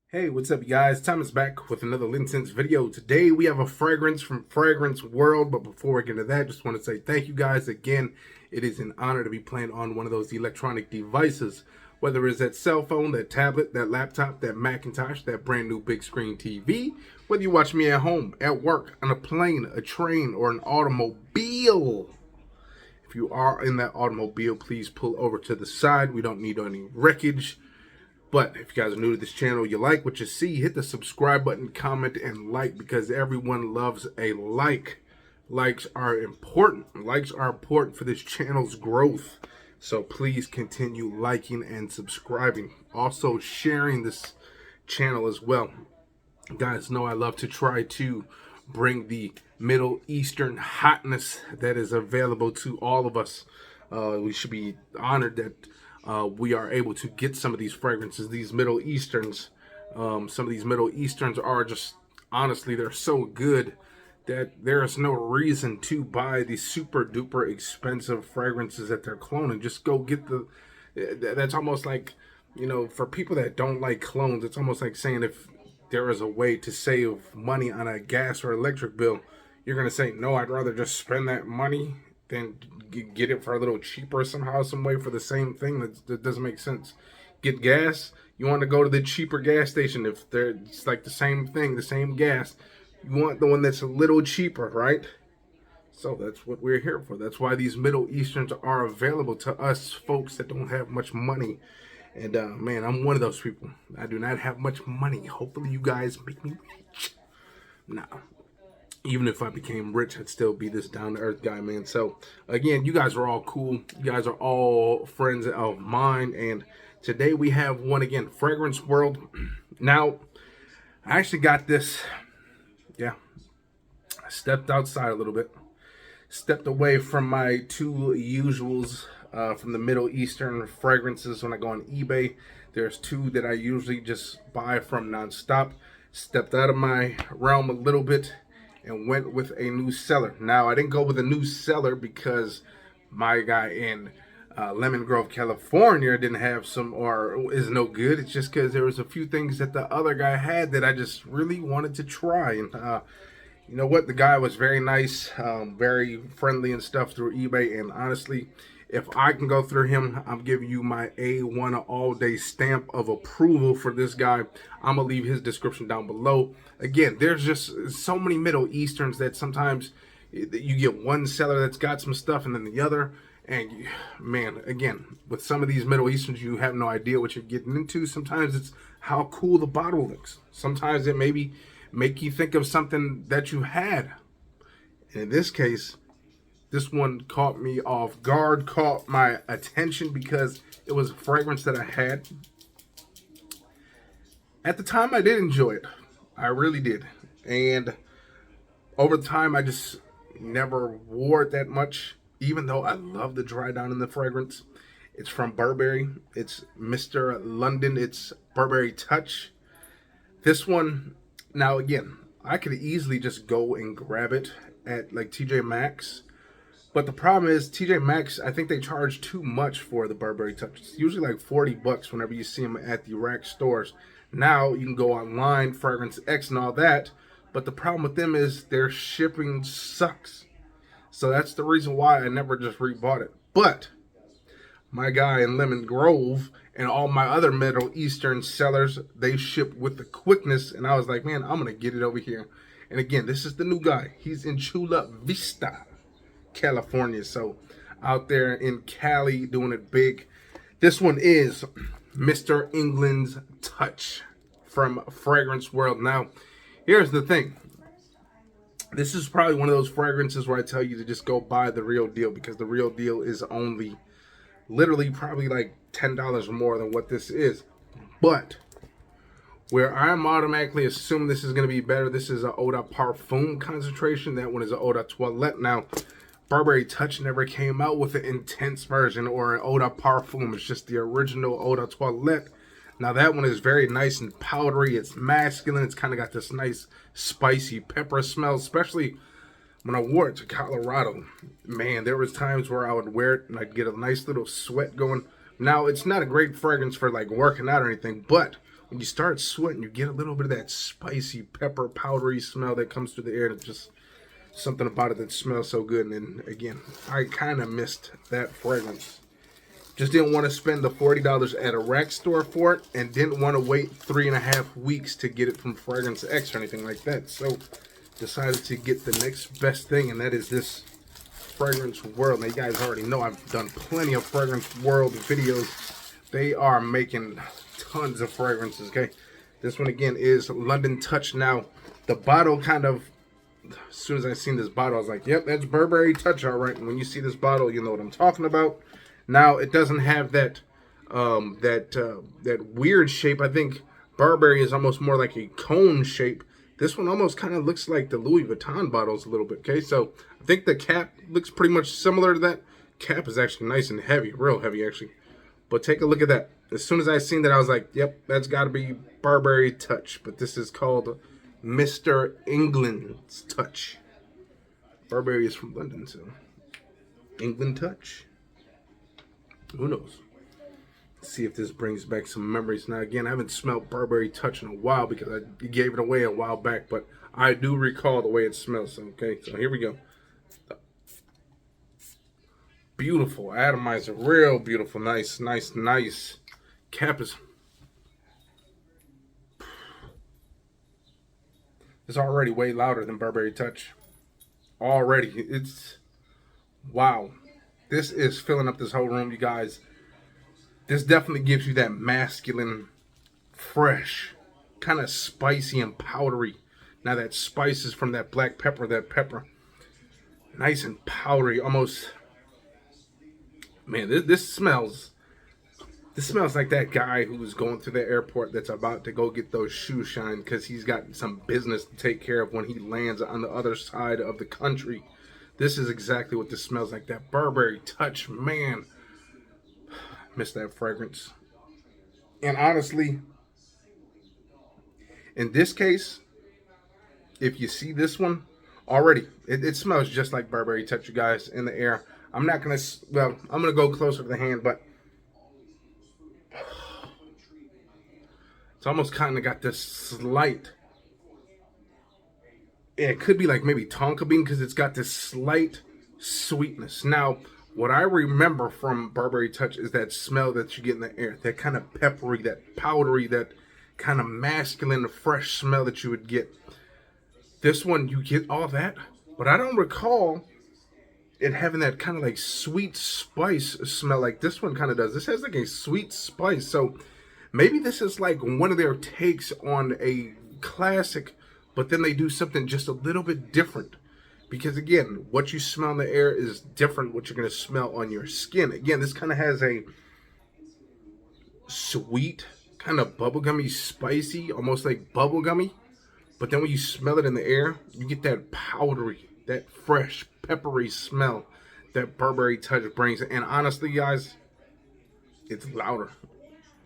Hey, what's up, you guys? Thomas back with another LinScents video. Today we have a fragrance from Fragrance World, but before we get into that, just want to say thank you guys again. It is an honor to be playing on one of those electronic devices, whether it's that cell phone, that tablet, that laptop, that Macintosh, that brand new big screen TV, whether you watch me at home, at work, on a plane, a train, or an automobile. If you are in that automobile, please pull over to the side. We don't need any wreckage. But if you guys are new to this channel, you like what you see, hit the subscribe button, comment, and like, because everyone loves a like. Likes are important. Likes are important for this channel's growth. So please continue liking and subscribing. Also sharing this channel as well. You guys know I love to try to bring the Middle Eastern hotness that is available to all of us. We should be honored that we are able to get some of these fragrances, these Middle Easterns. Some of these Middle Easterns are just, honestly, they're so good that there is no reason to buy these super duper expensive fragrances that they're cloning. Just go get that's almost like, for people that don't like clones, it's almost like saying if there is a way to save money on a gas or electric bill, you're going to say, no, I'd rather just spend that money than get it for a little cheaper somehow, some way for the same thing. That doesn't make sense. Get gas, you want to go to the cheaper gas station. If it's like the same thing, the same gas, you want the one that's a little cheaper, right? So that's what we're here for. That's why these Middle Easterns are available to us folks that don't have much money. And man, I'm one of those people. I do not have much money. Hopefully you guys make me rich. Nah, even if I became rich, I'd still be this down-to-earth guy, man. So, again, you guys are all cool. You guys are all friends of mine. And today we have one again, Fragrance World. Now, I actually got this, I stepped outside a little bit. Stepped away from my two usuals from the Middle Eastern fragrances when I go on eBay. There's two that I usually just buy from nonstop. Stepped out of my realm a little bit and went with a new seller. Now, I didn't go with a new seller because my guy in Lemon Grove, California didn't have some, or is no good. It's just because there was a few things that the other guy had that I just really wanted to try. And you know what? The guy was very nice, very friendly and stuff through eBay. And honestly, if I can go through him, I'm giving you my A1 all-day stamp of approval for this guy. I'm going to leave his description down below. Again, there's just so many Middle Easterns that sometimes you get one seller that's got some stuff and then the other. And, man, again, with some of these Middle Easterns, you have no idea what you're getting into. Sometimes it's how cool the bottle looks. Sometimes it maybe make you think of something that you had. And in this case, this one caught me off guard, caught my attention because it was a fragrance that I had. At the time, I did enjoy it. I really did. And over time, I just never wore it that much, even though I love the dry down in the fragrance. It's from Burberry. It's Mr. London. It's Burberry Touch. This one, now again, I could easily just go and grab it at like TJ Maxx. But the problem is, TJ Maxx, I think they charge too much for the Burberry Touch. It's usually like 40 bucks whenever you see them at the rack stores. Now, you can go online, Fragrance X and all that. But the problem with them is their shipping sucks. So that's the reason why I never just rebought it. But my guy in Lemon Grove and all my other Middle Eastern sellers, they ship with the quickness. And I was like, man, I'm going to get it over here. And again, this is the new guy. He's in Chula Vista, California. So out there in Cali doing it big. This one is Mr. England's Touch from Fragrance World. Now, here's the thing. This is probably one of those fragrances where I tell you to just go buy the real deal, because the real deal is only literally probably like $10 more than what this is. But where I'm automatically assuming this is going to be better, this is an Eau de Parfum concentration. That one is an Eau de Toilette. Now, Burberry Touch never came out with an intense version or an Eau de Parfum. It's just the original Eau de Toilette. Now, that one is very nice and powdery. It's masculine. It's kind of got this nice spicy pepper smell, especially when I wore it to Colorado. Man, there was times where I would wear it and I'd get a nice little sweat going. Now, it's not a great fragrance for like working out or anything, but when you start sweating, you get a little bit of that spicy pepper powdery smell that comes through the air. It's just something about it that smells so good. And again, I kind of missed that fragrance. Just didn't want to spend the $40 at a rack store for it, and didn't want to wait 3.5 weeks to get it from Fragrance X or anything like that. So decided to get the next best thing, and that is this Fragrance World. Now you guys already know I've done plenty of Fragrance World videos. They are making tons of fragrances, okay? This one again is London Touch. Now the bottle kind of, as soon as I seen this bottle, I was like, yep, that's Burberry Touch, all right. And when you see this bottle, you know what I'm talking about. Now it doesn't have that that weird shape. I think Burberry is almost more like a cone shape. This one almost kind of looks like the Louis Vuitton bottles a little bit. Okay, so I think the cap looks pretty much similar to that. Cap is actually nice and heavy, real heavy actually. But take a look at that. As soon as I seen that, I was like, yep, that's got to be Burberry Touch. But this is called Mr. England's Touch. Burberry is from London, so England Touch. Who knows? Let's see if this brings back some memories. Now, again, I haven't smelled Burberry Touch in a while because I gave it away a while back, but I do recall the way it smells. Okay, so here we go. Beautiful atomizer, real beautiful, nice. Cap is. It's already way louder than Burberry Touch. Already, it's wow. This is filling up this whole room, you guys. This definitely gives you that masculine, fresh, kind of spicy and powdery. Now that spice is from that black pepper, that pepper. Nice and powdery, almost. Man, this smells like that guy who's going through the airport that's about to go get those shoes shined because he's got some business to take care of when he lands on the other side of the country. This is exactly what this smells like. That Burberry Touch, man. Miss that fragrance. And honestly, in this case, if you see this one, already, it smells just like Burberry Touch, you guys, in the air. I'm not going to, well, I'm going to go closer to the hand, but it's almost kind of got this slight, it could be like maybe tonka bean because it's got this slight sweetness. Now, what I remember from Burberry Touch is that smell that you get in the air. That kind of peppery, that powdery, that kind of masculine, fresh smell that you would get. This one, you get all that, but I don't recall it having that kind of like sweet spice smell like this one kind of does. This has like a sweet spice. So maybe this is like one of their takes on a classic, but then they do something just a little bit different. Because again, what you smell in the air is different what you're going to smell on your skin. Again, this kind of has a sweet, kind of bubblegummy, spicy, almost like bubblegummy. But then when you smell it in the air, you get that powdery, that fresh, peppery smell that Burberry Touch brings. And honestly, guys, it's louder.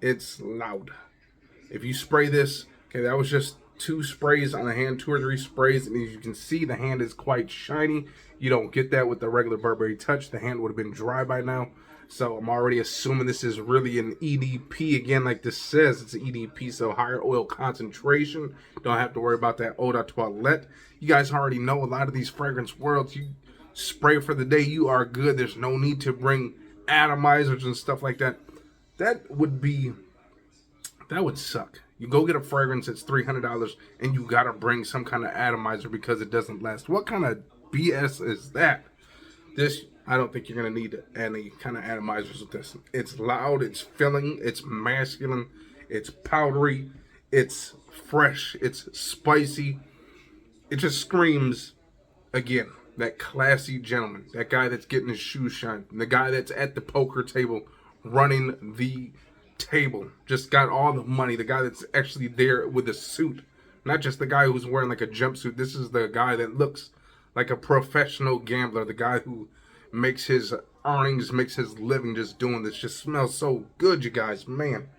It's loud. If you spray this, okay, that was just 2 sprays on the hand, 2 or 3 sprays, and as you can see, the hand is quite shiny. You don't get that with the regular Burberry Touch. The hand would have been dry by now. So I'm already assuming this is really an EDP. Again, like this says, it's an EDP, so higher oil concentration. Don't have to worry about that eau de toilette. You guys already know a lot of these fragrance worlds. You spray for the day, you are good. There's no need to bring atomizers and stuff like that. That would suck. You go get a fragrance that's $300 and you gotta bring some kind of atomizer because it doesn't last. What kind of BS is that? This, I don't think you're gonna need any kind of atomizers with this. It's loud, it's filling, it's masculine, it's powdery, it's fresh, it's spicy. It just screams, again, that classy gentleman, that guy that's getting his shoes shined, the guy that's at the poker table running the table, just got all the money, the guy that's actually there with a suit, not just the guy who's wearing like a jumpsuit. This is the guy that looks like a professional gambler, the guy who makes his earnings, makes his living just doing this. Just smells so good, you guys, man.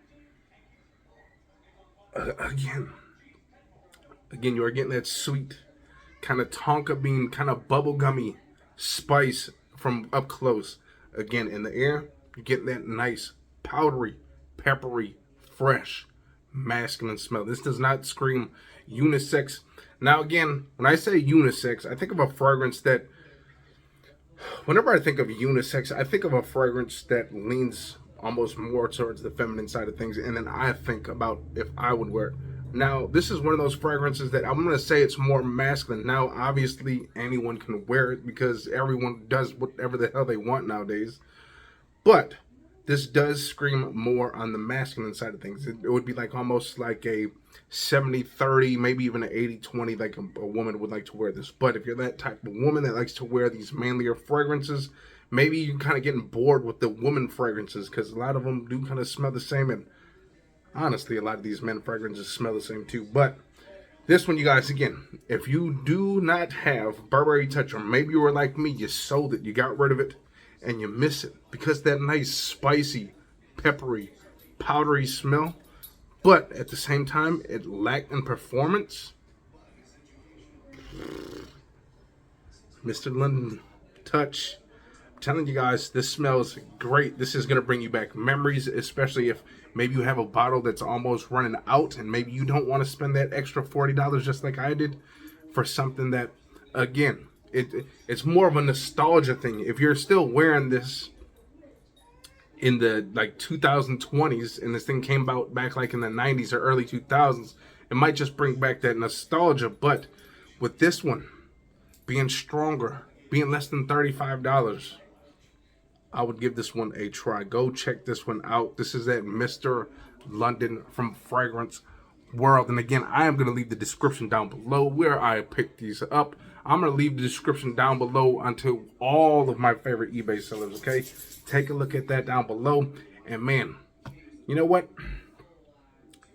Again, you are getting that sweet kind of tonka bean, kind of bubblegummy spice from up close. Again, in the air, you're getting that nice powdery, peppery, fresh, masculine smell. This does not scream unisex. Now again, when I say unisex, I think of a fragrance that, whenever I think of unisex, I think of a fragrance that leans almost more towards the feminine side of things, and then I think about if I would wear it. Now, this is one of those fragrances that I'm going to say it's more masculine. Now, obviously, anyone can wear it because everyone does whatever the hell they want nowadays. But this does scream more on the masculine side of things. It would be like almost like a 70-30, maybe even an 80-20, like a woman would like to wear this. But if you're that type of woman that likes to wear these manlier fragrances, maybe you're kind of getting bored with the woman fragrances because a lot of them do kind of smell the same. And honestly, a lot of these men fragrances smell the same too. But this one, you guys, again, if you do not have Burberry Touch, or maybe you were like me, you sold it, you got rid of it, and you miss it because that nice, spicy, peppery, powdery smell, but at the same time, it lacked in performance. Mr. London Touch, I'm telling you guys, this smells great. This is going to bring you back memories, especially if maybe you have a bottle that's almost running out and maybe you don't want to spend that extra $40 just like I did for something that, again, it's more of a nostalgia thing. If you're still wearing this in the like 2020s and this thing came out back like in the 90s or early 2000s, it might just bring back that nostalgia. But with this one being stronger, being less than $35, I would give this one a try. Go check this one out. This is that Mr. London from Fragrance World. And again, I am going to leave the description down below where I picked these up. I'm going to leave the description down below until all of my favorite eBay sellers, okay? Take a look at that down below. And man, you know what?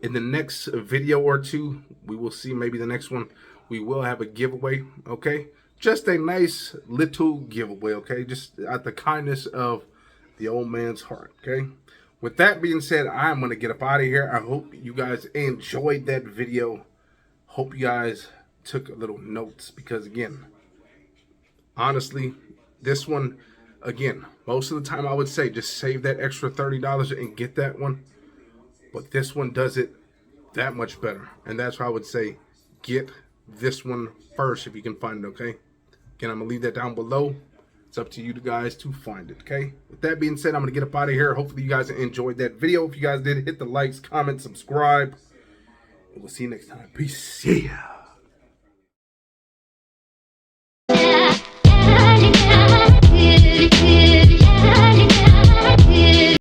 In the next video or two, we will see, maybe the next one, we will have a giveaway, okay? Just a nice little giveaway, okay? Just out the kindness of the old man's heart, okay? With that being said, I'm going to get up out of here. I hope you guys enjoyed that video. Hope you guys took a little notes because, again, honestly, this one, again, most of the time I would say just save that extra $30 and get that one. But this one does it that much better. And that's why I would say get this one first if you can find it, okay? Again, I'm going to leave that down below. It's up to you guys to find it, okay? With that being said, I'm going to get up out of here. Hopefully you guys enjoyed that video. If you guys did, hit the likes, comment, subscribe. And we'll see you next time. Peace. Yeah.